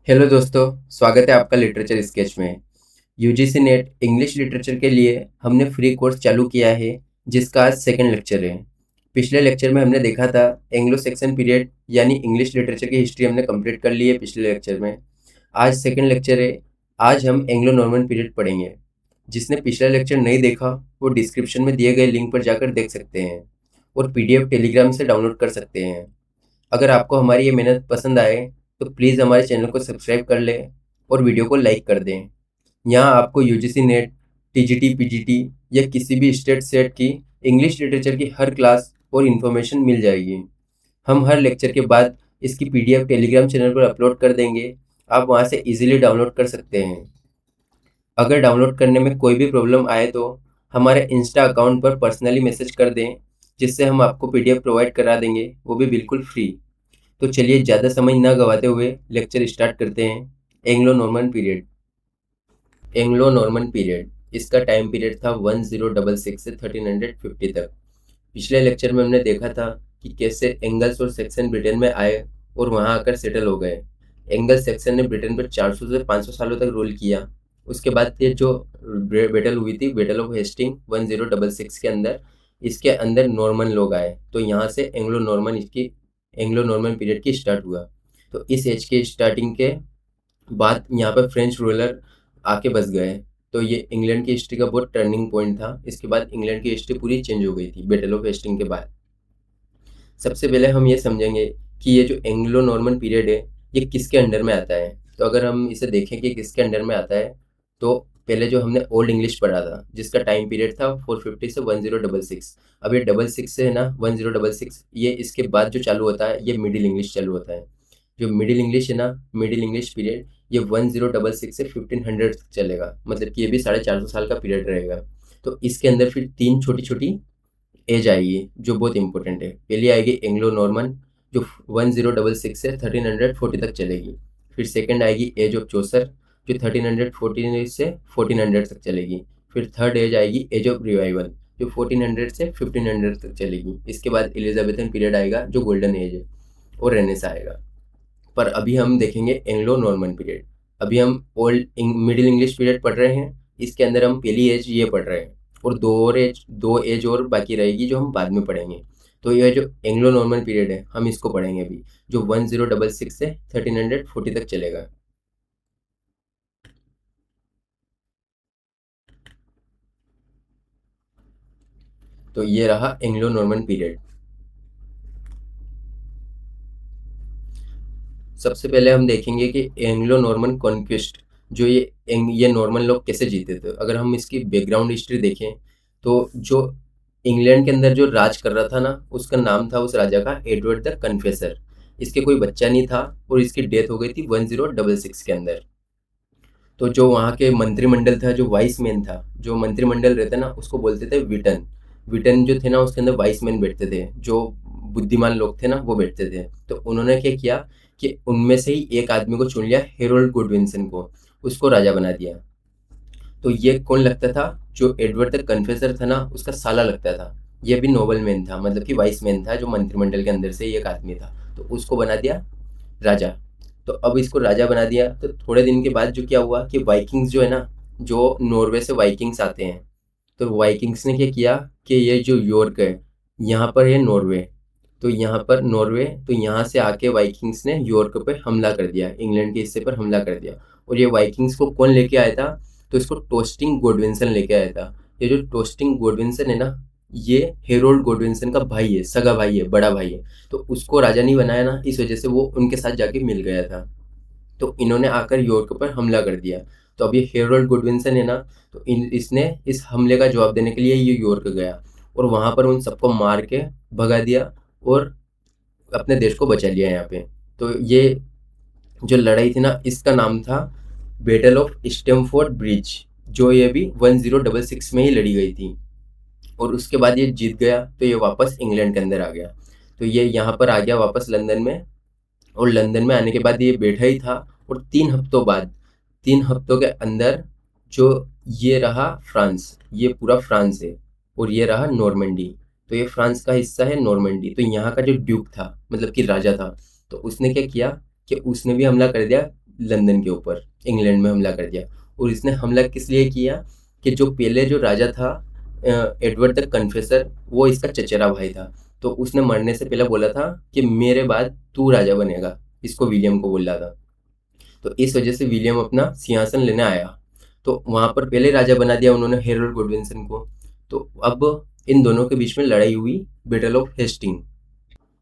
Hello दोस्तों, स्वागत है आपका लिटरेचर स्केच में। यूजीसी नेट इंग्लिश लिटरेचर के लिए हमने फ्री कोर्स चालू किया है, जिसका आज सेकंड लेक्चर है। पिछले लेक्चर में हमने देखा था एंग्लो सेक्सन पीरियड यानी इंग्लिश लिटरेचर की हिस्ट्री हमने कंप्लीट कर ली है पिछले लेक्चर में। आज सेकंड लेक्चर है। आज हम एंग्लो नॉर्मन पीरियड पढ़ेंगे। जिसने पिछला लेक्चर नहीं देखा वो डिस्क्रिप्शन में दिए गए लिंक पर जाकर देख सकते हैं और पीडीएफ टेलीग्राम से डाउनलोड कर सकते हैं। अगर आपको हमारी ये मेहनत पसंद आए तो प्लीज़ हमारे चैनल को सब्सक्राइब कर लें और वीडियो को लाइक कर दें। यहाँ आपको यूजीसी नेट, टीजीटी, पीजीटी या किसी भी स्टेट सेट की इंग्लिश लिटरेचर की हर क्लास और इन्फॉर्मेशन मिल जाएगी। हम हर लेक्चर के बाद इसकी पीडीएफ टेलीग्राम चैनल पर अपलोड कर देंगे। आप वहाँ से इजीली डाउनलोड कर सकते हैं। अगर डाउनलोड करने में कोई भी प्रॉब्लम आए तो हमारे इंस्टा अकाउंट पर पर्सनली मैसेज कर दें, जिससे हम आपको पीडीएफ प्रोवाइड करा देंगे, वो भी बिल्कुल फ्री। तो चलिए ज़्यादा समय न गवाते हुए लेक्चर स्टार्ट करते हैं। Anglo Norman period. Anglo Norman period, इसका टाइम पीरियड था 1066 से 1350 तक। पिछले लेक्चर में हमने देखा था कि कैसे एंगल्स और सेक्सन ब्रिटेन में आए और वहां आकर सेटल हो गए। एंगल सेक्सन ने ब्रिटेन पर 400 से 500 सालों तक रूल किया। उसके बाद ये जो बैटल हुई थी, बैटल ऑफ हेस्टिंग 1066 के अंदर, इसके अंदर नॉर्मन लोग आए, तो यहाँ से एंग्लो नॉर्मन पीरियड की स्टार्ट हुआ। तो इस एज के स्टार्टिंग के बाद यहाँ पर फ्रेंच रूलर आके बस गए। तो ये इंग्लैंड की हिस्ट्री का बहुत टर्निंग पॉइंट था। इसके बाद इंग्लैंड की हिस्ट्री पूरी चेंज हो गई थी बैटल ऑफ हेस्टिंग के बाद। सबसे पहले हम ये समझेंगे कि ये जो एंग्लो नॉर्मन पीरियड है ये किसके अंडर में आता है। तो अगर हम इसे देखें कि किसके अंडर में आता है, तो पहले जो हमने ओल्ड इंग्लिश पढ़ा था जिसका टाइम पीरियड था 450 से 1066। अब ये 66 से है ना 1066, ये इसके बाद जो चालू होता है ये मिडिल इंग्लिश चालू होता है। जो मिडिल इंग्लिश है ना, मिडिल इंग्लिश पीरियड, ये 1066 से 1500 तक चलेगा। मतलब कि ये भी 450 साल का पीरियड रहेगा। तो इसके अंदर फिर तीन छोटी छोटी एज आएगी जो बहुत इंपॉर्टेंट है। पहली आएगी एंग्लो नॉर्मन, जो 1066 से 1340 तक चलेगी। फिर सेकंड आएगी एज ऑफ चौसर, जो 1340 से 1400 तक चलेगी। फिर थर्ड एज आएगी एज ऑफ रिवाइवल, जो 1400 से 1500 तक चलेगी। इसके बाद एलिजाबेथन पीरियड आएगा जो गोल्डन एज है, और रेनेसा आएगा। पर अभी हम देखेंगे एंग्लो नॉर्मन पीरियड। अभी हम मिडिल इंग्लिश पीरियड पढ़ रहे हैं। इसके अंदर हम पहली एज ये पढ़ रहे हैं, और दो एज और बाकी रहेगी जो हम बाद में पढ़ेंगे। तो ये जो एंग्लो नॉर्मन पीरियड है हम इसको पढ़ेंगे अभी, जो 1066 से 1340 तक चलेगा। तो ये रहा एंग्लो नॉर्मन पीरियड। सबसे पहले हम देखेंगे कि एंग्लो नॉर्मन कॉन्क्विस्ट, जो ये नॉर्मन लोग कैसे जीते थे। अगर हम इसकी बैकग्राउंड हिस्ट्री देखें तो जो इंग्लैंड के अंदर जो राज कर रहा था ना, उसका नाम था उस राजा का एडवर्ड द कन्फेसर। इसके कोई बच्चा नहीं था और इसकी डेथ हो गई थी 1066 के अंदर। तो जो वहाँ के मंत्रिमंडल था, जो वाइस मैन था, जो मंत्रिमंडल रहता ना उसको बोलते थे विटन। विटन जो थे ना उसके अंदर वाइस मैन बैठते थे, जो बुद्धिमान लोग थे ना वो बैठते थे। तो उन्होंने क्या किया कि उनमें से ही एक आदमी को चुन लिया, हेरोल्ड गुडविंसन को, उसको राजा बना दिया। तो ये कौन लगता था, जो एडवर्ड द कन्फेसर था ना उसका साला लगता था। ये भी नोबल मैन था, मतलब कि वाइस मैन था, जो मंत्रिमंडल के अंदर से एक आदमी था। तो उसको बना दिया राजा। तो अब इसको राजा बना दिया। तो थोड़े दिन के बाद जो क्या हुआ कि वाइकिंग्स जो है ना, जो नॉर्वे से वाइकिंग्स आते हैं, तो वाइकिंग्स ने क्या किया कि ये जो यॉर्क है, यहाँ पर है नॉर्वे, तो यहाँ पर नॉर्वे, तो यहाँ से आके वाइकिंग्स ने यॉर्क पे हमला कर दिया, इंग्लैंड के हिस्से पर हमला कर दिया। और ये वाइकिंग्स को कौन लेके आया था, तो इसको टोस्टिंग गोडविंसन लेके आया था। ये जो टोस्टिंग गोडविंसन है ना, ये हेरोल्ड गोडविंसन का भाई है, सगा भाई है, बड़ा भाई है। तो उसको राजा नहीं बनाया ना, इस वजह से वो उनके साथ जाके मिल गया था। तो इन्होंने आकर यॉर्क पर हमला कर दिया। तो अब ये हेरोल्ड गुडविंसन है ना, तो इसने इस हमले का जवाब देने के लिए ये यॉर्क गया और वहां पर उन सबको मार के भगा दिया और अपने देश को बचा लिया यहाँ पे। तो ये जो लड़ाई थी ना, इसका नाम था बैटल ऑफ स्टेमफोर्ड ब्रिज, जो ये भी 1066 में ही लड़ी गई थी। और उसके बाद ये जीत गया तो ये वापस इंग्लैंड के अंदर आ गया। तो ये यहाँ पर आ गया वापस लंदन में, और लंदन में आने के बाद ये बैठा ही था। और 3 हफ्तों बाद, 3 हफ्तों के अंदर, जो ये रहा फ्रांस, ये पूरा फ्रांस है, और ये रहा नॉर्मंडी। तो ये फ्रांस का हिस्सा है नॉर्मंडी। तो यहाँ का जो ड्यूक था, मतलब कि राजा था, तो उसने क्या किया कि उसने भी हमला कर दिया लंदन के ऊपर, इंग्लैंड में हमला कर दिया। और इसने हमला किस लिए किया कि जो पहले जो राजा था एडवर्ड द कन्फेसर, वो इसका चचेरा भाई था। तो उसने मरने से पहले बोला था कि मेरे बाद तू राजा बनेगा, इसको विलियम को बोला था। तो इस वजह से विलियम अपना सिंहासन लेने आया। तो वहां पर पहले राजा बना दिया उन्होंने हेरोल्ड गॉडविंसन को। तो अब इन दोनों के बीच में लड़ाई हुई, बैटल ऑफ हेस्टिंग।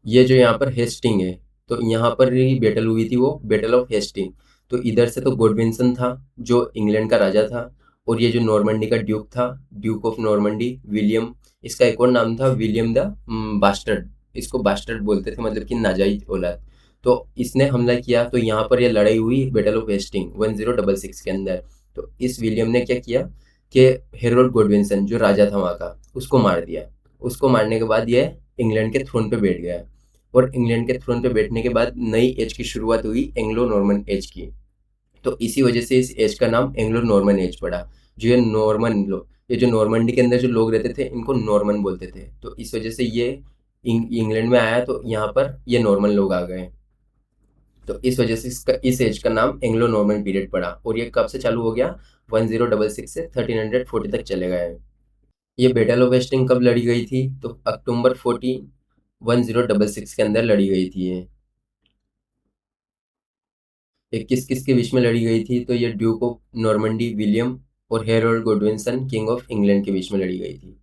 ये जो यहाँ पर हेस्टिंग है, तो यहाँ पर ही बैटल हुई थी, वो बैटल ऑफ हेस्टिंग। तो इधर से तो गॉडविंसन था जो इंग्लैंड का राजा था, और ये जो नॉर्मंडी का ड्यूक था, ड्यूक ऑफ नॉर्मंडी विलियम, इसका एक और नाम था विलियम द बास्टर्ड। इसको बास्टर्ड बोलते थे, मतलब कि नाजायज औलाद। तो इसने हमला किया, तो यहाँ पर यह लड़ाई हुई बैटल ऑफ हेस्टिंग 1066 के अंदर। तो इस विलियम ने क्या किया कि हेरोल्ड गॉडविंसन जो राजा था वहाँ का, उसको मार दिया। उसको मारने के बाद यह इंग्लैंड के थ्रोन पे बैठ गया। और इंग्लैंड के थ्रोन पे बैठने के बाद नई एज की शुरुआत हुई, एंग्लो नॉर्मन एज की। तो इसी वजह से इस एज का नाम एंग्लो नॉर्मन एज पड़ा। जो ये नॉर्मन लोग, ये जो नॉर्मंडी के अंदर जो लोग रहते थे, इनको नॉर्मन बोलते थे। तो इस वजह से ये इंग्लैंड में आया, तो यहाँ पर ये नॉर्मन लोग आ गए। तो इस वजह से इसका इस एज का नाम एंग्लो नॉर्मन पीरियड पड़ा। और ये कब से चालू हो गया? 1066 से 1340 तक चले गए। ये बैटल ऑफ हेस्टिंग कब लड़ी गई थी? तो अक्टूबर 1066 के अंदर लड़ी गई थी ये किस किस के बीच में लड़ी गई थी? तो ये ड्यूक ऑफ नॉर्मंडी विलियम और हेरोल्ड गॉडविंसन किंग ऑफ इंग्लैंड के बीच में लड़ी गई थी।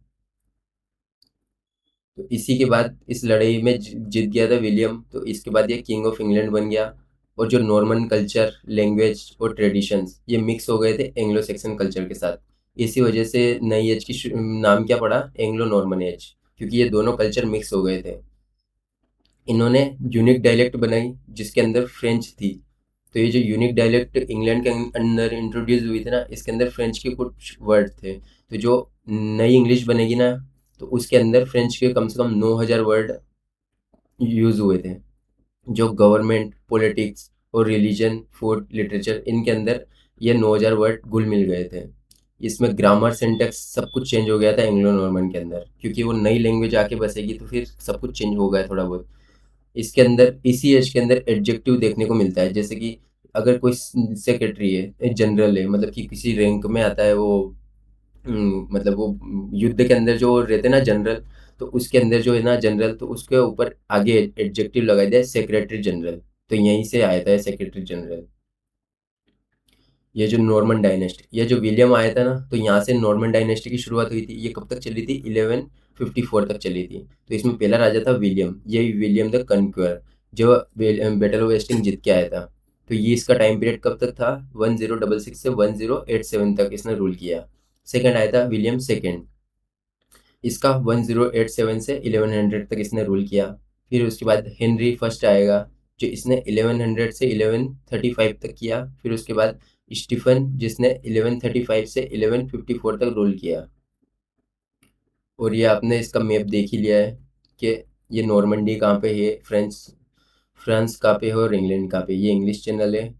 तो इसी के बाद इस लड़ाई में जीत गया था विलियम। तो इसके बाद ये किंग ऑफ इंग्लैंड बन गया। और जो नॉर्मन कल्चर, लैंग्वेज और ट्रेडिशंस, ये मिक्स हो गए थे एंग्लो सेक्सन कल्चर के साथ। इसी वजह से नई एज की नाम क्या पड़ा? एंग्लो नॉर्मन एज, क्योंकि ये दोनों कल्चर मिक्स हो गए थे। इन्होंने यूनिक डायलेक्ट बनाई जिसके अंदर फ्रेंच थी। तो ये जो यूनिक डायलेक्ट इंग्लैंड के अंदर इंट्रोड्यूस हुई थी ना, इसके अंदर फ्रेंच के कुछ वर्ड थे। तो जो नई इंग्लिश बनेगी ना, तो उसके अंदर फ्रेंच के कम से कम 9000 वर्ड यूज हुए थे। जो गवर्नमेंट, पॉलिटिक्स और रिलीजन, फूड, लिटरेचर, इनके अंदर ये 9000 वर्ड घुल मिल गए थे। इसमें ग्रामर, सिंटैक्स सब कुछ चेंज हो गया था एंग्लो नॉर्मन के अंदर, क्योंकि वो नई लैंग्वेज आके बसेगी तो फिर सब कुछ चेंज हो गया थोड़ा बहुत। इसके अंदर, इसी एज के अंदर एडजेक्टिव देखने को मिलता है। जैसे कि अगर कोई सेक्रेटरी है, जनरल है, मतलब कि किसी रैंक में आता है वो, मतलब वो युद्ध के अंदर जो रहते ना जनरल, तो उसके अंदर जो है ना जनरल, तो उसके ऊपर आगे एडजेक्टिव लगा दिया सेक्रेटरी जनरल। तो यहीं से आया था सेक्रेटरी जनरल। ये जो नॉर्मन डायनेस्टी, ये जो विलियम आया था ना, तो यहाँ से नॉर्मन डायनेस्टी की शुरुआत हुई थी। ये कब तक चली थी? 1154 तक चली थी। तो इसमें पहला राजा था विलियम, ये विलियम द कन्क्यूअर, जो बैटल ऑफ वेस्टिंग जीत के आया था। तो ये इसका टाइम पीरियड कब तक था? 1066 से 1087 तक इसने रूल किया। सेकंड आया था विलियम सेकंड, इसका 1087 से 1100 तक इसने रूल किया। फिर उसके बाद हेनरी फर्स्ट आएगा, जो इसने 1100 से 1135 तक किया। फिर उसके बाद स्टीफन, जिसने 1135 से 1154 तक रूल किया। और ये आपने इसका मैप देख ही लिया है कि ये नॉर्मंडी कहाँ पे है, फ्रांस कहाँ पे है, और इंग्लैंड कहाँ पे। ये इंग्लिश चैनल है,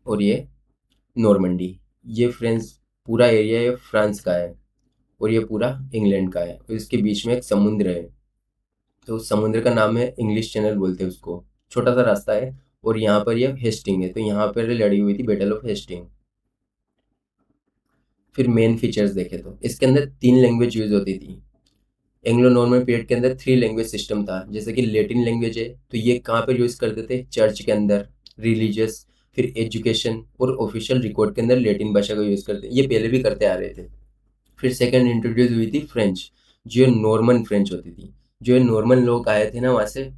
और ये नॉर्मंडी, ये फ्रांस पूरा एरिया ये फ्रांस का है, और ये पूरा इंग्लैंड का है। और इसके बीच में एक समुद्र है, तो उस समुद्र का नाम है इंग्लिश चैनल बोलते हैं उसको। छोटा सा रास्ता है, और यहाँ पर ये हेस्टिंग है। तो यहाँ पर लड़ी हुई थी बैटल ऑफ हेस्टिंग। फिर मेन फीचर्स देखे तो इसके अंदर 3 लैंग्वेज यूज होती थी। एंग्लो नॉर्मन पीरियड के अंदर 3 लैंग्वेज सिस्टम था। जैसे कि लैटिन लैंग्वेज है, तो ये कहाँ पर यूज करते थे? चर्च के अंदर, रिलीजियस, फिर एजुकेशन और ऑफिशियल रिकॉर्ड के अंदर लैटिन भाषा का यूज करते, ये पहले भी करते आ रहे थे। फिर सेकंड इंट्रोड्यूस हुई थी फ्रेंच, जो नॉर्मन फ्रेंच होती थी। जो नॉर्मन लोग आए थे ना वहाँ से,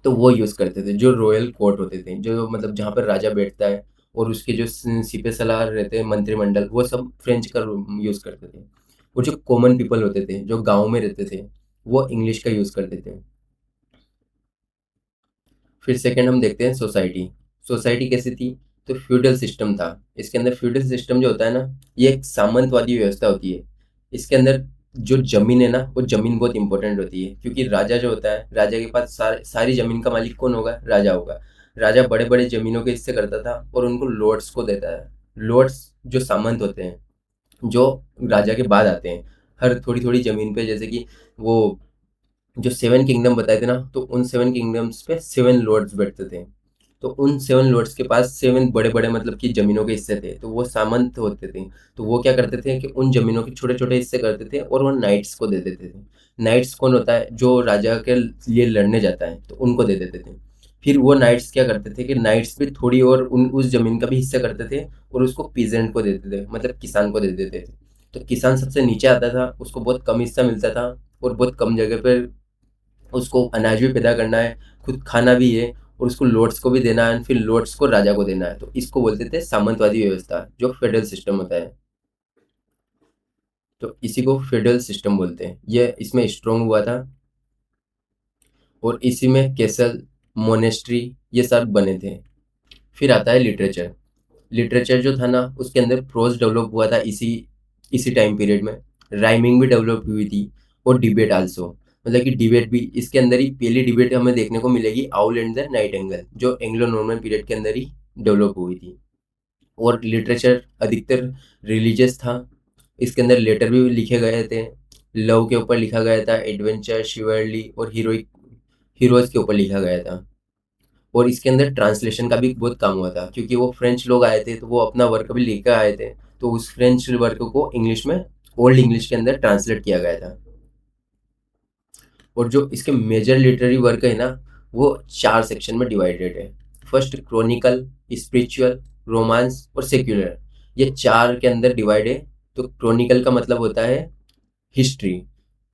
तो वो यूज़ करते थे। जो रॉयल कोर्ट होते थे, जो मतलब जहाँ पर राजा बैठता है, और उसके जो सिपह सलार रहते हैं, मंत्रिमंडल, वो सब फ्रेंच का यूज़ करते थे। और जो कॉमन पीपल होते थे, जो गाँव में रहते थे, वो इंग्लिश का यूज़ करते थे। फिर सेकंड हम देखते हैं सोसाइटी। सोसाइटी कैसी थी? तो फ्यूडल सिस्टम था। इसके अंदर फ्यूडल सिस्टम जो होता है ना, ये एक सामंतवादी व्यवस्था होती है। इसके अंदर जो जमीन है ना, वो जमीन बहुत इंपॉर्टेंट होती है, क्योंकि राजा जो होता है, राजा के पास सारी जमीन का मालिक कौन होगा? राजा होगा। राजा बड़े बड़े जमीनों के हिस्से करता था, और उनको लॉर्ड्स को देता है। लॉर्ड्स जो सामंत होते हैं, जो राजा के बाद आते हैं, हर थोड़ी थोड़ी जमीन पे। जैसे कि वो जो 7 किंगडम बताए थे ना, तो उन 7 किंगडम्स पे 7 लॉर्ड्स बैठते थे। तो उन 7 लॉर्ड्स के पास 7 बड़े-बड़े मतलब कि ज़मीनों के हिस्से थे, तो वो सामंत होते थे। तो वो क्या करते थे कि उन ज़मीनों के छोटे-छोटे हिस्से करते थे और वो नाइट्स को दे देते थे। नाइट्स कौन होता है? जो राजा के लिए लड़ने जाता है, तो उनको दे देते थे। फिर वो नाइट्स क्या करते थे कि नाइट्स भी थोड़ी और उन उस ज़मीन का भी हिस्सा करते थे और उसको पीजेंट को देते थे, मतलब किसान को दे देते थे। तो किसान सबसे नीचे आता था, उसको बहुत कम हिस्सा मिलता था और बहुत कम जगह पर उसको अनाज भी पैदा करना है, खुद खाना भी है और उसको लॉर्ड्स को भी देना है, फिर लॉर्ड्स को राजा को देना है। तो इसको बोलते थे सामंतवादी व्यवस्था, जो फेडरल सिस्टम होता है। तो इसी को फेडरल सिस्टम बोलते हैं। ये इसमें स्ट्रॉन्ग हुआ था और इसी में कैसल, मोनेस्ट्री ये सब बने थे। फिर आता है लिटरेचर। लिटरेचर जो था ना, उसके अंदर प्रोज डेवलप हुआ था इसी इसी टाइम पीरियड में। राइमिंग भी डेवलप हुई थी और डिबेट आल्सो, मतलब कि डिबेट भी इसके अंदर ही पहली डिबेट हमें देखने को मिलेगी, आउल एंड द नाइटिंगेल, जो एंग्लो नॉर्मन पीरियड के अंदर ही डेवलप हुई थी। और लिटरेचर अधिकतर रिलीजियस था। इसके अंदर लेटर भी लिखे गए थे, लव के ऊपर लिखा गया था, एडवेंचर, शिवरली और हीरोज के ऊपर लिखा गया था। और इसके अंदर ट्रांसलेशन का भी बहुत काम हुआ था, क्योंकि वो फ्रेंच लोग आए थे तो वो अपना वर्क भी लेकर आए थे, तो उस फ्रेंच वर्क को इंग्लिश में, ओल्ड इंग्लिश के अंदर ट्रांसलेट किया गया था। और जो इसके मेजर लिटरेरी वर्क है ना, वो 4 सेक्शन में डिवाइडेड है। फर्स्ट क्रॉनिकल, स्पिरिचुअल, रोमांस और सेक्युलर, ये 4 के अंदर डिवाइड है। तो क्रॉनिकल का मतलब होता है हिस्ट्री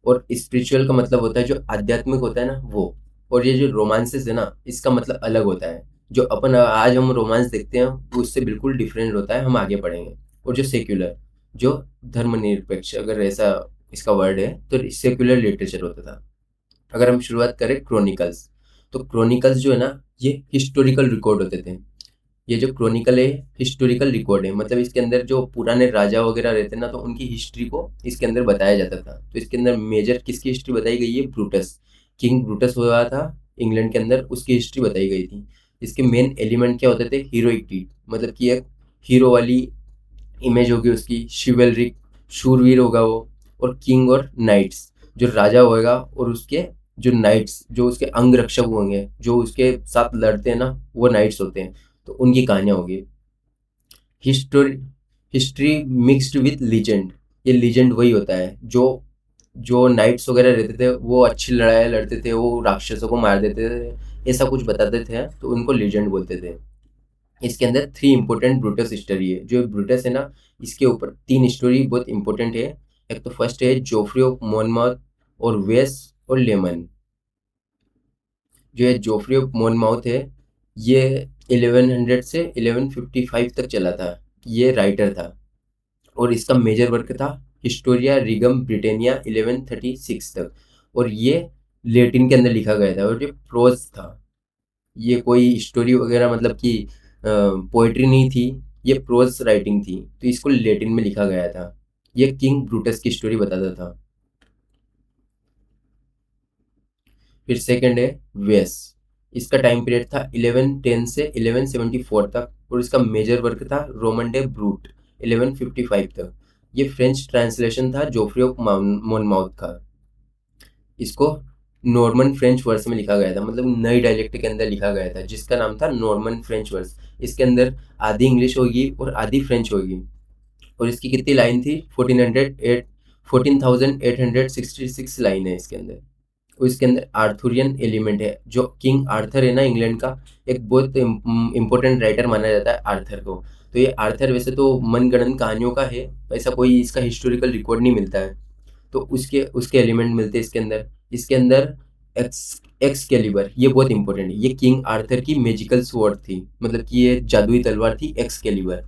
और स्पिरिचुअल का मतलब होता है जो आध्यात्मिक होता है ना वो। और ये जो रोमांसेस है ना, इसका मतलब अलग होता है। जो अपन आज हम रोमांस देखते हैं वो उससे बिल्कुल डिफरेंट होता है, हम आगे पढ़ेंगे। और जो सेक्युलर, जो धर्मनिरपेक्ष, अगर ऐसा इसका वर्ड है, तो सेक्युलर लिटरेचर होता था। अगर हम शुरुआत करें क्रॉनिकल्स, तो क्रॉनिकल्स जो है ना, ये हिस्टोरिकल रिकॉर्ड होते थे। ये जो क्रॉनिकल है, हिस्टोरिकल रिकॉर्ड है, मतलब इसके अंदर जो पुराने राजा वगैरह रहते हैं ना, तो उनकी हिस्ट्री को इसके अंदर बताया जाता था। तो इसके अंदर मेजर किसकी हिस्ट्री बताई गई है? ब्रूटस, किंग ब्रूटस हुआ था इंग्लैंड के अंदर, उसकी हिस्ट्री बताई गई थी। इसके मेन एलिमेंट क्या होते थे? हीरोइक डीड, मतलब कि एक हीरो वाली इमेज होगी उसकी, शिवलरिक, शूरवीर होगा वो, और किंग और नाइट्स, जो राजा होगा और उसके जो नाइट्स, जो उसके अंग रक्षक होंगे, जो उसके साथ लड़ते हैं ना, वो नाइट्स होते हैं। तो उनकी कहानियां होगी। History history mixed with legend, ये लीजेंड वही होता है जो जो नाइट्स वगैरह रहते थे वो अच्छी लड़ाई लड़ते थे, वो राक्षसों को मार देते थे, ऐसा कुछ बताते थे, तो उनको लीजेंड बोलते थे। इसके अंदर 3 इंपॉर्टेंट ब्रूटस स्टोरी है। जो ब्रूटस है ना, इसके ऊपर 3 स्टोरी बहुत इंपॉर्टेंट है। एक तो फर्स्ट है जोफ्री ऑफ मोनमाउथ और वेस और लेमन। जो है जोफ्री ऑफ मोनमाउथ है, ये 1100 से 1155 तक चला था। ये राइटर था और इसका मेजर वर्क था हिस्टोरिया रिगम ब्रिटेनिया 1136 तक। और ये लेटिन के अंदर लिखा गया था और ये प्रोज था। ये कोई स्टोरी वगैरह मतलब कि पोइट्री नहीं थी, ये प्रोज राइटिंग थी, तो इसको लेटिन में लिखा गया था। ये किंग ब्रूटस की स्टोरी बताता था। फिर सेकंड है वेस। इसका टाइम पीरियड था 1110 से 1174 तक और इसका मेजर वर्क था रोमन डे ब्रूट 1155 तक। ये फ्रेंच ट्रांसलेशन था जोफ्री ऑफ मोनमाउथ का। इसको नॉर्मन फ्रेंच वर्स में लिखा गया था, मतलब नई डायलेक्ट के अंदर लिखा गया था, जिसका नाम था नॉर्मन फ्रेंच वर्स। इसके अंदर आधी इंग्लिश होगी और आधी फ्रेंच होगी। और इसकी कितनी लाइन थी? 14,866 लाइन है इसके अंदर। और इसके अंदर आर्थुरियन एलिमेंट है। जो किंग आर्थर है ना इंग्लैंड का, एक बहुत इंपॉर्टेंट राइटर माना जाता है आर्थर को। तो ये आर्थर वैसे तो मनगढ़ंत कहानियों का है, ऐसा कोई इसका हिस्टोरिकल रिकॉर्ड नहीं मिलता है, तो उसके उसके एलिमेंट मिलते हैं इसके अंदर। इसके अंदर एक्सकेलिबर, ये बहुत इंपॉर्टेंट है, ये किंग आर्थर की मैजिकल स्वॉर्ड थी, मतलब कि ये जादुई तलवार थी एक्सकेलिबर।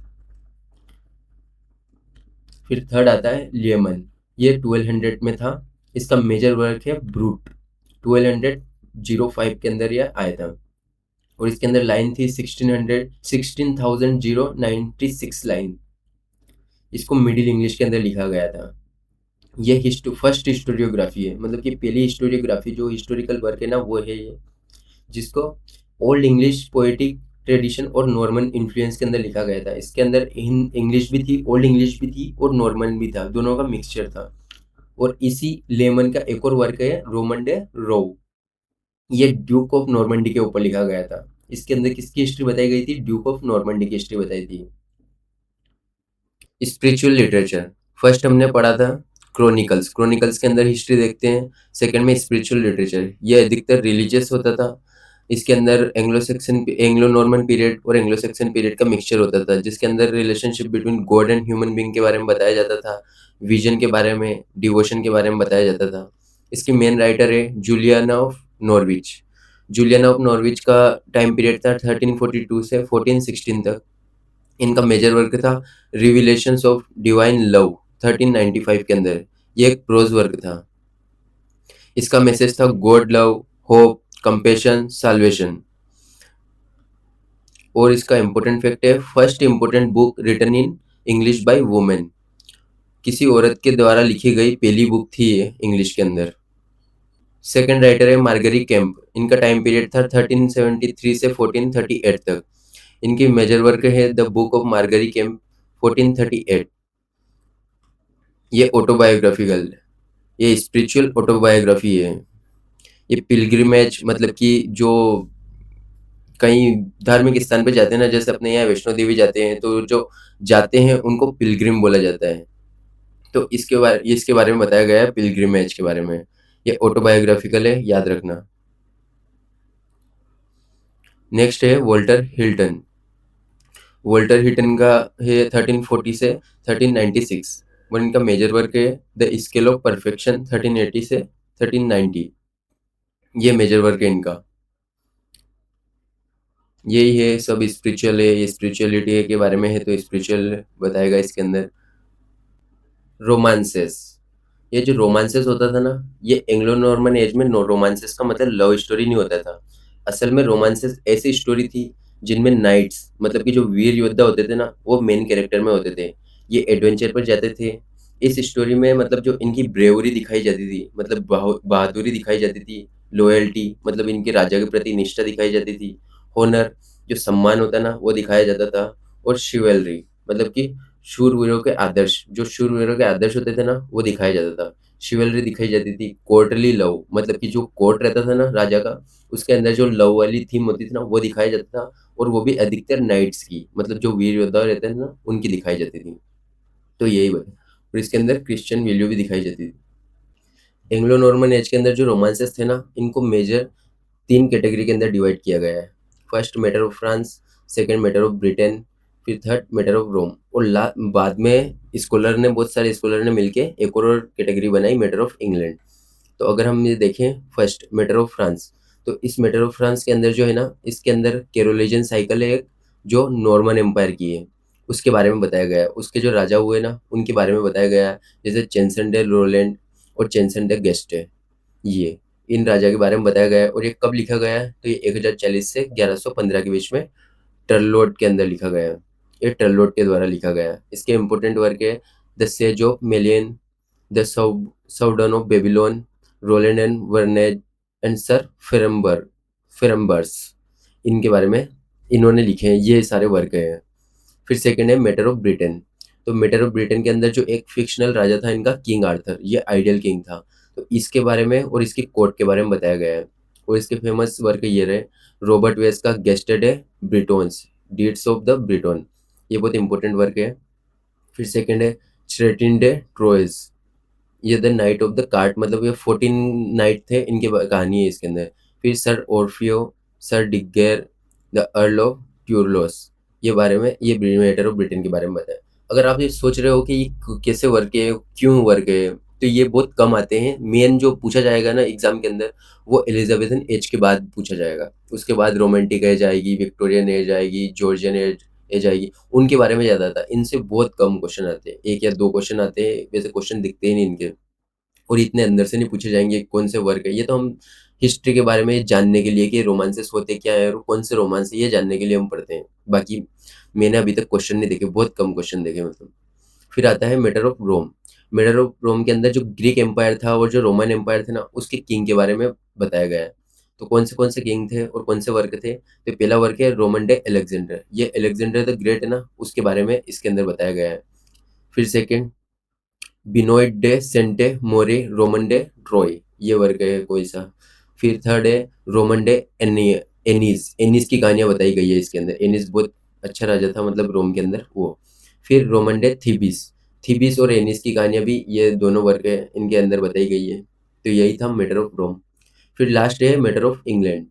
फिर थर्ड आता है लियमन, ये 1200 में था। इसका मेजर वर्क है ब्रूट, 1205 के अंदर ये आया था। और इसके अंदर लाइन थी 16,096 लाइन। इसको मिडिल इंग्लिश के अंदर लिखा गया था। ये फर्स्ट हिस्टोरियोग्राफी है, मतलब कि पहली हिस्टोरियोग्राफी जो हिस्टोरिकल वर्क है ना, वो है ये, जिसको ओल्ड इंग्लिश पोएटिक ट्रेडिशन और नॉर्मन इन्फ्लुएंस के अंदर लिखा गया था। इसके अंदर इंग्लिश भी थी, ओल्ड इंग्लिश भी थी और नॉर्मन भी था, दोनों का मिक्सचर था। और इसी लेमन का एक और वर्क है रोमन डे रो, ये ड्यूक ऑफ नॉर्मंडी के ऊपर लिखा गया था। इसके अंदर किसकी हिस्ट्री बताई गई थी? ड्यूक ऑफ नॉर्मंडी की हिस्ट्री बताई थी। स्पिरिचुअल लिटरेचर, फर्स्ट हमने पढ़ा था क्रोनिकल्स, क्रोनिकल्स के अंदर हिस्ट्री देखते हैं। सेकंड में स्पिरिचुअल लिटरेचर, ये अधिकतर रिलीजियस होता था। इसके अंदर एंग्लो नॉर्मन पीरियड और एंग्लो सेक्सन पीरियड का मिक्सचर होता था, जिसके अंदर relationship between God and human being के बारे में बताया जाता था, विजन के बारे में, डिवोशन के बारे में बताया जाता था। इसकी मेन राइटर है Juliana of Norwich. Juliana of Norwich का टाइम पीरियड था 1342 से 1416 तक। इनका मेजर वर्क था रिविलेशंस ऑफ डिवाइन लव 1395 के अंदर। ये एक प्रोज वर्क था। इसका मैसेज था God love, hope, compassion, salvation. और इसका इंपॉर्टेंट फैक्ट है first important book written in English by women, किसी औरत के द्वारा लिखी गई पहली बुक थी ये इंग्लिश के अंदर। सेकंड राइटर है मार्गरी कैंप। इनका टाइम पीरियड था 1373 से 1438 तक। इनकी मेजर वर्क है the book of Margery camp 1438। ये ऑटोबायोग्राफिकल, ये स्पिरिचुअल ऑटोबायोग्राफी है। ये पिलग्रिमेज मतलब कि जो कहीं धार्मिक स्थान पे जाते हैं ना, जैसे अपने यहाँ वैष्णो देवी जाते हैं, तो जो जाते हैं उनको पिलग्रिम बोला जाता है। तो इसके बारे में बताया गया है पिलग्रिमेज के बारे में। ये ऑटोबायोग्राफिकल है, याद रखना। नेक्स्ट है वॉल्टर हिल्टन। वॉल्टर हिल्टन का है 1340 से 1396। और इनका मेजर वर्क है द स्केल ऑफ परफेक्शन 1380 से 1390। ये मेजर वर्क है इनका। यही है सब स्पिरिचुअल है, ये स्पिरिचुअलिटी के बारे में है, तो स्पिरिचुअल बताएगा इसके अंदर। रोमांसेस, ये जो रोमांसेस होता था ना, ये एंग्लो नॉर्मन एज में रोमांसेस का मतलब लव स्टोरी नहीं होता था। असल में रोमांसेस ऐसी स्टोरी थी जिनमें नाइट्स मतलब कि जो वीर योद्धा होते थे ना, वो मेन कैरेक्टर में होते थे। ये एडवेंचर पर जाते थे। इस स्टोरी में मतलब जो इनकी ब्रेवरी दिखाई जाती थी, मतलब बहादुरी दिखाई जाती थी, लॉयल्टी मतलब इनके राजा के प्रति निष्ठा दिखाई जाती थी, होनर जो सम्मान होता ना वो दिखाया जाता था, और शिवेलरी मतलब कि शूरवीरों के आदर्श, जो शूरवीरों के आदर्श होते थे ना वो दिखाया जाता था। शिवलरी दिखाई जाती थी। कोर्टली लव मतलब कि जो कोर्ट रहता था ना राजा का, उसके अंदर जो लव वाली थीम होती थी ना वो दिखाया जाता था, और वो भी अधिकतर नाइट्स की मतलब जो वीर योद्धा रहते थे ना उनकी दिखाई जाती थी। तो यही बात है। और इसके अंदर क्रिश्चियन वैल्यू भी दिखाई जाती थी। एंग्लो नॉर्मन एज के अंदर जो रोमांसेस थे ना, इनको मेजर 3 कैटेगरी के अंदर डिवाइड किया गया है। First matter of France, second matter of Britain, फिर थर्ड मैटर ऑफ रोम, और बाद में बहुत सारे स्कॉलर ने मिलके एक और कैटेगरी बनाई मैटर ऑफ इंग्लैंड। तो अगर हम ये देखें फर्स्ट मैटर ऑफ फ्रांस, तो इस मैटर ऑफ फ्रांस के अंदर जो है ना, इसके अंदर कैरोलिजियन साइकिल है एक, जो नॉर्मन एम्पायर की है, उसके बारे में बताया गया है। उसके जो राजा हुए ना उनके बारे में बताया गया है, जैसे चेंसन डे रोलैंड और चेंसन डे गेस्टे। ये इन राजा के बारे में बताया गया है। और ये कब लिखा गया है? तो ये 1040 से 1115 के बीच में टर्लोट के अंदर लिखा गया है। ये टर्लोट के द्वारा लिखा गया है। इसके इंपॉर्टेंट वर्क है the siege of Melayne, the Sowdone of Babylon, Roland and Vernagu and Sir Ferumbras. इनके बारे में इन्होंने लिखे हैं, ये सारे वर्क हैं। फिर सेकंड है मैटर ऑफ ब्रिटेन। तो मैटर ऑफ ब्रिटेन के अंदर जो एक फिक्शनल राजा था इनका, किंग आर्थर, ये आइडियल किंग था। तो इसके बारे में और इसकी कोर्ट के बारे में बताया गया है। और इसके फेमस वर्क ये रहे रॉबर्ट वेस्ट का गेस्टेड है ब्रिटोन्स, डीड्स ऑफ द ब्रिटोन। ये बहुत इंपॉर्टेंट वर्क है। फिर सेकंड है थ्रेटिन डे ट्रोयज, ये the night of the cart मतलब ये 14 नाइट थे, इनकी कहानी है इसके अंदर। फिर Sir Orfeo, Sir Degare, the Earl of Toulouse, ये बारे में ये मैटर ऑफ ब्रिटेन के बारे में बताया। अगर आप ये सोच रहे हो कि ये कैसे वर्क है, क्यों वर्क है, तो ये बहुत कम आते हैं। मेन जो पूछा जाएगा ना एग्जाम के अंदर, वो एलिजाबेथन एज के बाद पूछा जाएगा। उसके बाद रोमांटिक एज आएगी, विक्टोरियन एज आएगी, जॉर्जियन एज आएगी, उनके बारे में ज़्यादा आता है। इनसे बहुत कम क्वेश्चन आते हैं, 1 या 2 क्वेश्चन आते हैं, वैसे क्वेश्चन दिखते ही नहीं इनके। और इतने अंदर से नहीं पूछे जाएंगे कौन से वर्क है। ये तो हम हिस्ट्री के बारे में जानने के लिए कि रोमांसेस होते क्या है और कौन से रोमांस है, ये जानने के लिए हम पढ़ते हैं। बाकी मैंने अभी तक क्वेश्चन नहीं देखे, बहुत कम क्वेश्चन देखे मतलब। फिर आता है matter of Rome. Matter of Rome के अंदर जो ग्रीक एम्पायर था और जो रोमन एम्पायर थे ना, उसके किंग के बारे में बताया गया है। तो कौन से किंग थे और कौन से वर्क थे? तो पहला वर्क है रोमन डे अलेक्जेंडर। ये अलेक्जेंडर द ग्रेट है ना, उसके बारे में इसके अंदर बताया गया है। फिर सेकेंड बिनोइड डे सेंटे मोरे रोमन डे ट्रॉय, ये वर्ग है कोई सा। फिर थर्ड है रोमन डे एनीस, एनीस की कहानियाँ बताई गई है इसके अंदर। एनीस बहुत अच्छा राजा था मतलब रोम के अंदर वो। फिर रोमन डे थीबिस, थीबिस और एनीस की कहानियाँ भी ये दोनों वर्क है इनके अंदर बताई गई है। तो यही था मैटर ऑफ रोम। फिर लास्ट है मैटर ऑफ इंग्लैंड।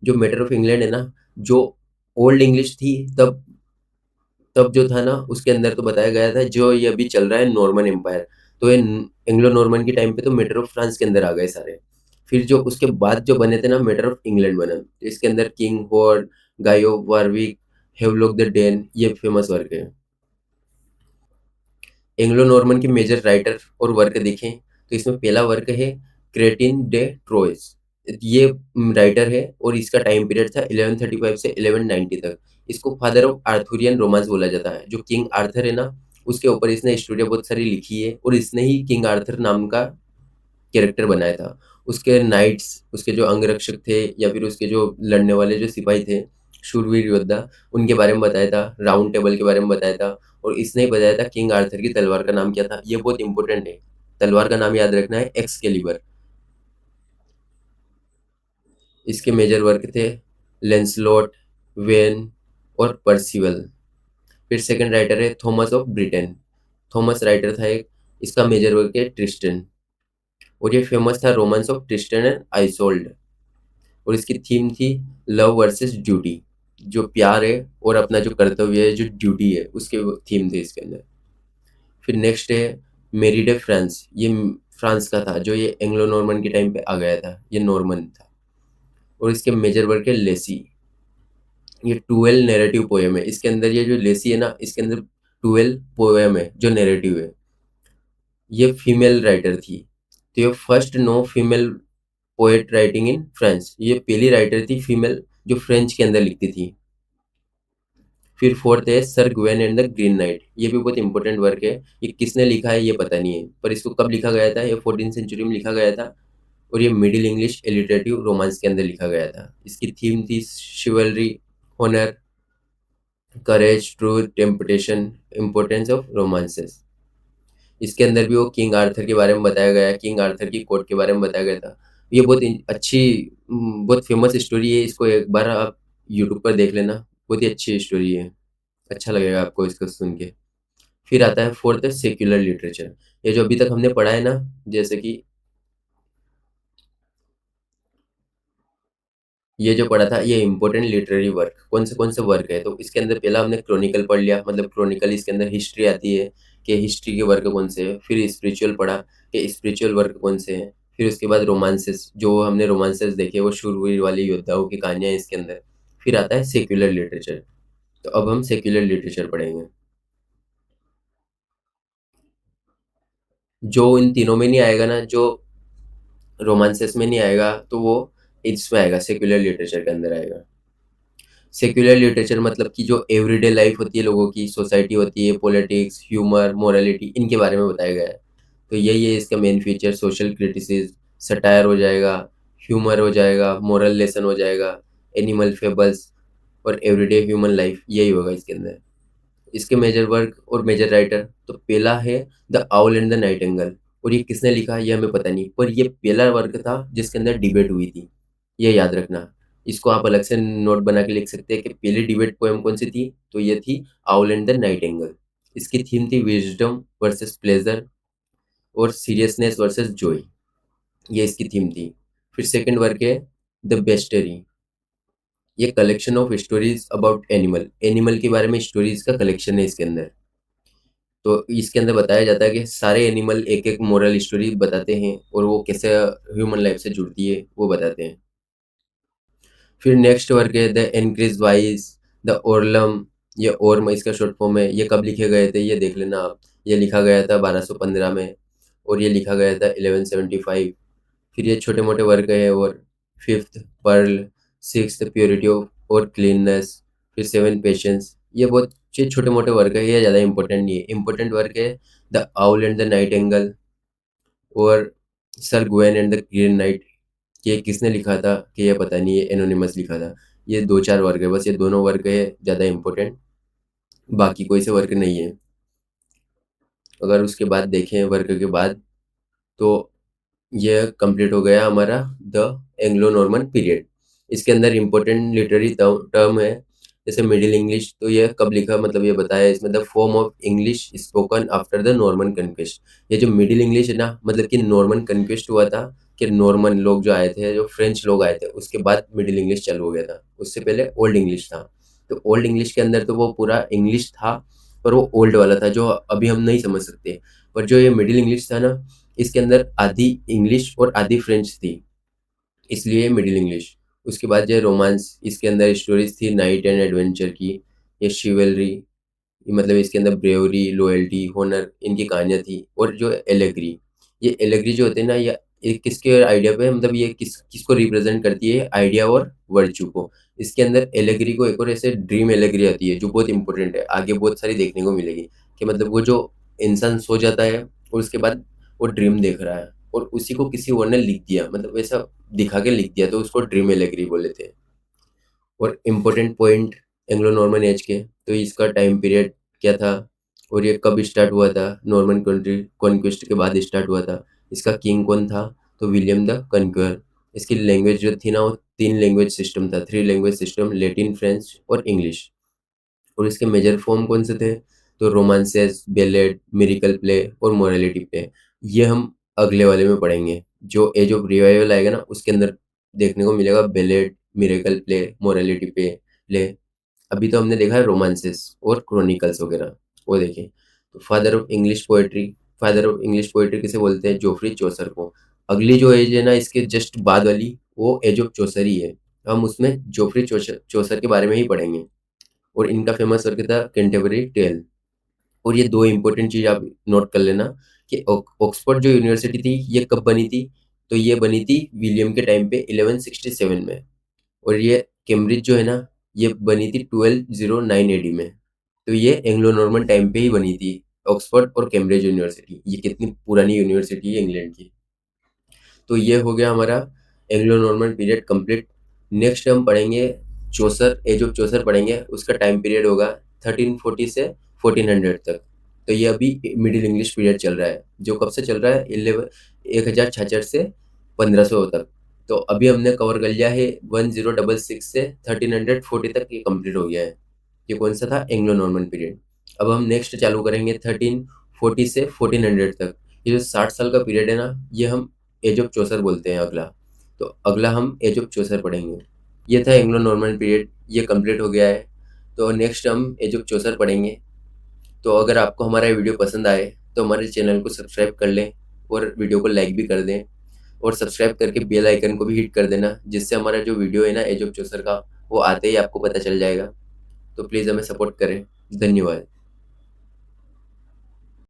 जो मैटर ऑफ इंग्लैंड है ना, जो ओल्ड इंग्लिश थी तब तब जो था ना उसके अंदर तो बताया गया था जो ये अभी चल रहा है नॉर्मन एम्पायर। तो ये एंग्लो नॉर्मन के टाइम पे तो मैटर ऑफ फ्रांस के अंदर आ गए सारे। फिर जो उसके बाद जो बने थे ना मैटर ऑफ इंग्लैंड बना, तो इसके अंदर किंग हॉर्ड, गायो वारविक, हेवलॉक द डेन, ये फेमस वर्क है। एंग्लो नॉर्मन के मेजर राइटर और वर्क देखें तो इसमें पहला वर्क है क्रेटिन डे ट्रोयस। ये राइटर है और इसका टाइम पीरियड था 1135 से 1190 तक। इसको फादर ऑफ आर्थुरियन रोमांस बोला जाता है। जो किंग आर्थर है ना उसके ऊपर इसने स्टोरियाँ बहुत सारी लिखी है और इसने ही किंग आर्थर नाम का कैरेक्टर बनाया था। उसके नाइट्स, उसके जो अंगरक्षक थे या फिर उसके जो लड़ने वाले जो सिपाही थे, शूरवीर योद्धा, उनके बारे में बताया था, राउंड टेबल के बारे में बताया था। और इसने ही बताया था किंग आर्थर की तलवार का नाम क्या था। ये बहुत इंपॉर्टेंट है, तलवार का नाम याद रखना है, एक्सकेलिबर। इसके मेजर वर्क थे लेंसलॉट, वेन और पर्सिवल। फिर सेकंड राइटर है Thomas of Britain. Thomas writer था एक। इसका मेजर वर्क है ट्रिस्टन, और ये फेमस था रोमांस ऑफ ट्रिस्टन एंड आइसोल्ड। और इसकी थीम थी लव वर्सेस ड्यूटी, जो प्यार है और अपना जो कर्तव्य है, जो ड्यूटी है, उसके थीम थे इसके अंदर। फिर नेक्स्ट है मेरी डे फ्रांस। ये फ्रांस का था जो ये एंग्लो नॉर्मन के टाइम पे आ गया था, ये नॉर्मन था। और इसके मेजर वर्क है लेसी। ये 12 नैरेटिव पोएम है इसके अंदर। ये जो लेसी है ना इसके अंदर 12 पोएम है जो नैरेटिव है। ये फीमेल राइटर थी, तो ये first known female poet writing in French. ये पहली राइटर थी फीमेल जो फ्रेंच के अंदर लिखती थी। फिर फोर्थ है sir Gwen and the Green Knight. ये भी बहुत इंपॉर्टेंट वर्क है। ये किसने लिखा है ये पता नहीं है, पर इसको कब लिखा गया था, ये 14th सेंचुरी में लिखा गया था। और ये मिडिल इंग्लिश एलिटरेटिव रोमांस के अंदर लिखा गया था। इसकी थीम थी chivalry, honour, courage, truth, temptation, importance of romances. इसके अंदर भी वो किंग आर्थर के बारे में बताया गया है, किंग आर्थर की कोर्ट के बारे में बताया गया था। ये बहुत अच्छी, बहुत फेमस स्टोरी है। इसको एक बार आप यूट्यूब पर देख लेना, बहुत ही अच्छी स्टोरी है। अच्छा लगेगा आपको इसको सुन के। फिर आता है फोर्थ है सेक्युलर लिटरेचर। ये जो अभी तक हमने पढ़ा है ना, जैसे कि ये जो पढ़ा था ये इंपॉर्टेंट लिटरेरी वर्क कौन से वर्क है, तो इसके अंदर पहला हमने क्रॉनिकल पढ़ लिया, मतलब क्रॉनिकल इसके अंदर हिस्ट्री आती है कि हिस्ट्री के वर्क कौन से हैं। फिर स्पिरिचुअल पढ़ा कि स्पिरिचुअल वर्क कौन से हैं। फिर उसके बाद रोमांसेस, जो हमने रोमांसेस देखे वो शूरवीर वाले योद्धाओं की कहानियां हैं इसके अंदर। फिर आता है सेक्युलर लिटरेचर। तो अब हम सेक्युलर लिटरेचर पढ़ेंगे। जो इन तीनों में नहीं आएगा ना, जो रोमांसेस में नहीं आएगा, तो वो इसमें आएगा, सेक्युलर लिटरेचर के अंदर आएगा। सेक्युलर लिटरेचर मतलब कि जो एवरीडे लाइफ होती है, लोगों की सोसाइटी होती है, पॉलिटिक्स, ह्यूमर, मोरालिटी, इनके बारे में बताया गया है। तो यही है इसका main feature. Social criticism, satire हो जाएगा, ह्यूमर हो जाएगा, मोरल लेसन हो जाएगा, एनिमल फेबल्स और एवरीडे ह्यूमन लाइफ, यही होगा इसके अंदर। इसके मेजर वर्क और मेजर राइटर, तो पहला है the owl and the Nightingale. और ये किसने लिखा ये हमें पता नहीं, पर ये पहला वर्क था जिसके अंदर डिबेट हुई थी, ये याद रखना। इसको आप अलग से नोट बना के लिख सकते हैं कि पहली डिबेट पोएम कौन सी थी, तो ये थी आउल एंड द नाइटिंगेल। इसकी थीम थी विजडम वर्सेस प्लेजर और सीरियसनेस वर्सेस जॉय, ये इसकी थीम थी। फिर सेकंड वर्क है द बेस्टरी। ये collection of stories about animal, animal के बारे में स्टोरीज का कलेक्शन है इसके अंदर। तो इसके अंदर बताया जाता है कि सारे एनिमल एक एक मोरल स्टोरी बताते हैं और वो कैसे ह्यूमन लाइफ से जुड़ती है वो बताते हैं। फिर नेक्स्ट वर्क है द एनक्रीज वाइज, द ओरलम। ये ओर्म इसका शॉर्ट फॉर्म है। ये कब लिखे गए थे ये देख लेना आप। ये लिखा गया था 1215 में और ये लिखा गया था 1175। फिर ये छोटे मोटे वर्क है। और fifth pearl, sixth purity of और क्लीननेस, फिर सेवन पेशेंस, ये बहुत ये छोटे मोटे वर्क है, ये ज़्यादा इंपॉर्टेंट नहीं है। इंपॉर्टेंट वर्क है the owl and the nightingale और Sir Gawain and the Green Knight. ये किसने लिखा था कि ये पता नहीं, है एनोनिमस लिखा था। ये दो चार वर्क है बस, ये दोनों वर्क है ज़्यादा इंपॉर्टेंट, बाकी कोई से वर्क नहीं है। अगर उसके बाद देखें वर्क के बाद, तो ये कंप्लीट हो गया हमारा द एंग्लो नॉर्मन पीरियड। इसके अंदर इम्पोर्टेंट लिटरेरी टर्म है, जैसे मिडिल इंग्लिश, तो ये कब लिखा मतलब ये बताया इसमें, the form of English spoken after the Norman conquest. ये जो मिडिल इंग्लिश है ना, मतलब कि नॉर्मन कन्क्वेस्ट हुआ था, कि नॉर्मन लोग जो आए थे, जो फ्रेंच लोग आए थे, उसके बाद मिडिल इंग्लिश चालू हो गया था। उससे पहले ओल्ड इंग्लिश था। तो ओल्ड इंग्लिश के अंदर तो वो पूरा इंग्लिश था, पर वो ओल्ड वाला था जो अभी हम नहीं समझ सकते। पर जो ये मिडिल इंग्लिश था ना, इसके अंदर आधी इंग्लिश और आधी फ्रेंच थी, इसलिए मिडिल इंग्लिश। उसके बाद जो रोमांस, इसके अंदर स्टोरीज थी नाइट एंड एडवेंचर की, ये शिवलरी, मतलब इसके अंदर ब्रेवरी, लॉयल्टी, होनर, इनकी कहानियाँ थी। और जो एलेग्री, ये एलेग्री जो होते हैं ना, ये किसके आइडिया पे, मतलब ये किसको रिप्रेजेंट करती है, आइडिया और वर्च्यू को। इसके अंदर एलेग्री को एक और ऐसे ड्रीम एलेग्री आती है, जो बहुत इंपॉर्टेंट है, आगे बहुत सारी देखने को मिलेगी। कि मतलब वो जो इंसान सो जाता है और उसके बाद वो ड्रीम देख रहा है, और उसी को किसी और ने लिख दिया, मतलब वैसा दिखा के लिख दिया, तो उसको ड्रीम एलेग्री बोले थे। और important point Anglo Norman age के, तो इसका टाइम पीरियड क्या था, और ये कब स्टार्ट हुआ था, नॉर्मन कंट्री कॉन्क्वेस्ट के बाद स्टार्ट हुआ था। इसका किंग कौन था, तो विलियम द कन्क्वर। इसकी लैंग्वेज जो थी ना, वो 3 लैंग्वेज सिस्टम था, 3 लैंग्वेज सिस्टम, लैटिन, फ्रेंच और इंग्लिश। और इसके मेजर फॉर्म कौन से थे, तो रोमांसेस, बेलेट, मिरेकल प्ले और मोरालिटी प्ले। ये हम अगले वाले में पढ़ेंगे, जो एज ऑफ रिवाइवल आएगा ना, उसके अंदर देखने को मिलेगा ballot, miracle play, morality play. अभी तो हमने देखा है रोमांसेस और क्रॉनिकल्स वगैरह, वो देखें। तो फादर ऑफ इंग्लिश पोएट्री किसे बोलते हैं, जोफ्री चौसर को। अगली जो एज है ना इसके जस्ट बाद वाली, वो एज ऑफ चौसर ही है। हम उसमें जोफ्री चौसर के बारे में ही पढ़ेंगे। और इनका फेमस वर्क था कैंटरबरी टेल। और ये 2 इंपॉर्टेंट चीज़ आप नोट कर लेना, कि ऑक्सफोर्ड जो यूनिवर्सिटी थी, ये कब बनी थी, तो ये बनी थी विलियम के टाइम पे 1167 में। और ये कैम्ब्रिज जो है ना, ये बनी थी 1209 एडी में। तो ये एंग्लो नॉर्मन टाइम पे ही बनी थी, ऑक्सफोर्ड और कैम्ब्रिज यूनिवर्सिटी। ये कितनी पुरानी यूनिवर्सिटी है इंग्लैंड की। तो ये हो गया हमारा Anglo Norman period complete. Next हम पढ़ेंगे चौसर, एज ऑफ चौसर पढ़ेंगे। उसका टाइम पीरियड होगा 1340 से 1400 तक। तो ये अभी मिडिल इंग्लिश पीरियड चल रहा है, जो कब से चल रहा है, 1066 से 1500 तक। तो अभी हमने कवर कर लिया है 1066 से 1340 तक, ये कंप्लीट हो गया है। ये कौन सा था, एंग्लो नॉर्मन पीरियड। अब हम नेक्स्ट चालू करेंगे 1340 से 1400 तक। ये जो 60 साल का पीरियड है ना, ये हम एज ऑफ चौसर बोलते हैं अगला। तो अगला हम एज ऑफ चौसर पढ़ेंगे। ये था एंग्लो नॉर्मन पीरियड, ये कंप्लीट हो गया है। तो नेक्स्ट हम एज ऑफ चौसर पढ़ेंगे। तो अगर आपको हमारा वीडियो पसंद आए, तो हमारे चैनल को सब्सक्राइब कर लें, और वीडियो को लाइक भी कर दें। और सब्सक्राइब करके बेल आइकन को भी हिट कर देना, जिससे हमारा जो वीडियो है ना एज ऑफ चौसर का, वो आते ही आपको पता चल जाएगा। तो प्लीज़ हमें सपोर्ट करें। धन्यवाद।